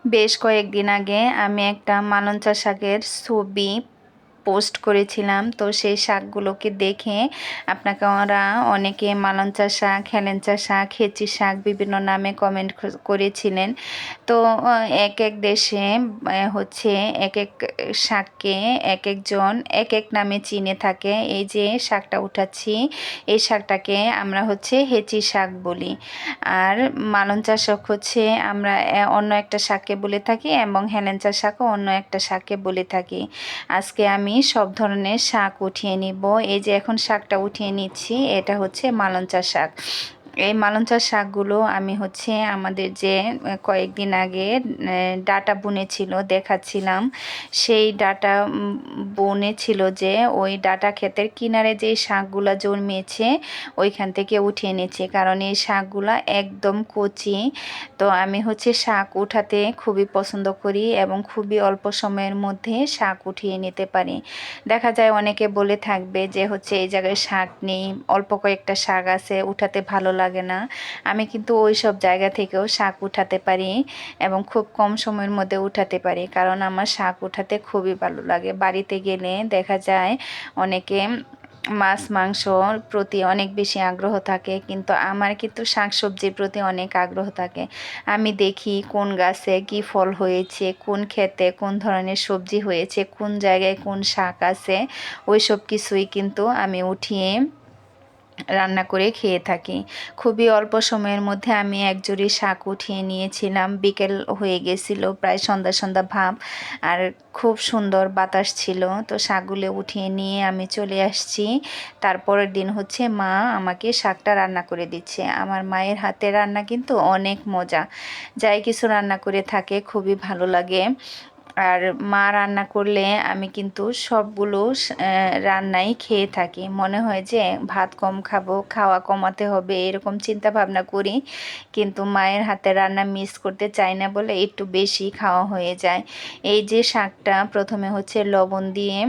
বেশ কয়েকদিন আগে আমি একটা মালঞ্চা শাকের ছবি পোস্ট করেছিলাম। তো সেই শাকগুলোকে দেখে আপনাকে ওরা অনেকে মালঞ্চা শাক, হেলেঞ্চা শাক, হেঁচি শাক বিভিন্ন নামে কমেন্ট করেছিলেন। তো এক এক দেশে হচ্ছে এক এক শাককে এক একজন এক এক নামে চিনে থাকে। এই যে শাকটা উঠাচ্ছি, এই শাকটাকে আমরা হচ্ছে হেঁচি শাক বলি। আর মালঞ্চা শাক হচ্ছে আমরা অন্য একটা শাককে বলে থাকি এবং হেলেঞ্চা শাকও অন্য একটা শাককে বলে থাকি। আজকে আমি সব ধরনের শাক উঠিয়ে নিব। এই যে এখন শাকটা উঠিয়ে নিচ্ছি, এটা হচ্ছে মালঞ্চা শাক। এই মালঞ্চা শাকগুলো আমি হচ্ছে আমাদের যে কয়েকদিন আগে ডাটা বুনেছিল দেখাচ্ছিলাম, সেই ডাটা বুনেছিল যে ওই ডাটা ক্ষেতের কিনারে যে শাকগুলো জন্মেছে ওইখান থেকে উঠিয়ে নিচ্ছে, কারণ এই শাকগুলা একদম কচি। তো আমি হচ্ছে শাক উঠাতে খুবই পছন্দ করি এবং খুবই অল্প সময়ের মধ্যে শাক উঠিয়ে নিতে পারি। দেখা যায় অনেকে বলে থাকবে যে হচ্ছে এই জায়গায় শাক নেই, অল্প কয়েকটা শাক আছে, উঠাতে ভালো লাগে না। আমি কিন্তু ওই সব জায়গা থেকেও শাক উঠাতে পারি এবং খুব কম সময়ের মধ্যে উঠাতে পারি, কারণ আমার শাক উঠাতে খুবই ভালো লাগে। বাড়িতে গেলে দেখা যায় অনেকে মাছ মাংসর প্রতি অনেক বেশি আগ্রহ থাকে, কিন্তু আমার কিন্তু শাকসবজির প্রতি অনেক আগ্রহ থাকে। আমি দেখি কোন গাছে কি ফল হয়েছে, কোন ক্ষেতে কোন ধরনের সবজি হয়েছে, কোন জায়গায় কোন শাক আছে, ওই সব কিছুই কিন্তু আমি উঠিয়ে রান্না করে খেয়ে থাকি। খুবই অল্প সময়ের মধ্যে আমি এক জুড়ি শাক উঠিয়ে নিয়েছিলাম। বিকেল হয়ে গেছিল, প্রায় সন্ধ্যা সন্ধ্যা ভাব, আর খুব সুন্দর বাতাস ছিল। তো শাকগুলো উঠিয়ে নিয়ে আমি চলে আসছি। তারপরের দিন হচ্ছে মা আমাকে শাকটা রান্না করে দিচ্ছে। আমার মায়ের হাতে রান্না কিন্তু অনেক মজা, যাই কিছু রান্না করে থাকে খুবই ভালো লাগে। আর মা রান্না করলে আমি কিন্তু সবগুলো রান্নাই খেয়ে থাকি। মনে হয় যে ভাত কম খাবো, খাওয়া কমাতে হবে, এরকম চিন্তা ভাবনা করি, কিন্তু মায়ের হাতে রান্না মিস করতে চাই না বলে একটু বেশি খাওয়া হয়ে যায়। এই যে শাকটা প্রথমে হচ্ছে লবণ দিয়ে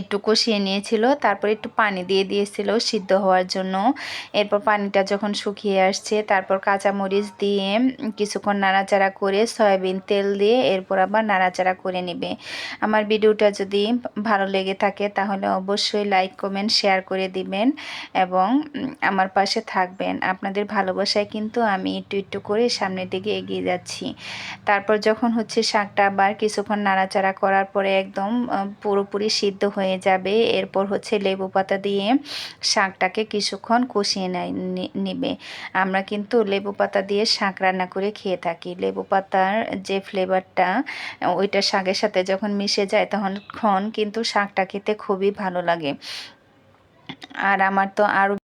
একটু কষিয়ে নিয়েছিল, তারপর একটু পানি দিয়ে দিয়েছিল সিদ্ধ হওয়ার জন্য। এরপর পানিটা যখন শুকিয়ে আসছে, তারপর কাঁচামরিচ দিয়ে কিছুক্ষণ নাড়াচাড়া করে সয়াবিন তেল দিয়ে এরপর আবার নাড়াচাড়া করে নেবে। আমার ভিডিওটা যদি ভালো লেগে থাকে তাহলে অবশ্যই লাইক কমেন্ট শেয়ার করে দিবেন এবং আমার পাশে থাকবেন। আপনাদের ভালোবাসায় কিন্তু আমি একটু একটু করে সামনের দিকে এগিয়ে যাচ্ছি। তারপর যখন হচ্ছে শাকটা আবার কিছুক্ষণ নাড়াচাড়া করার পরে একদম পুরোপুরি সিদ্ধ হয়ে যাবে, এরপর হচ্ছে লেবু পাতা দিয়ে শাকটাকে কিছুক্ষণ কষিয়ে নিবে। আমরা কিন্তু লেবু পাতা দিয়ে শাক রান্না করে খেয়ে থাকি। লেবু পাতার যে ফ্লেভারটা ওইটা শাকের সাথে যখন মিশে যায় তখন কিন্তু শাকটা খেতে খুবই ভালো লাগে। আর আমার তো আরও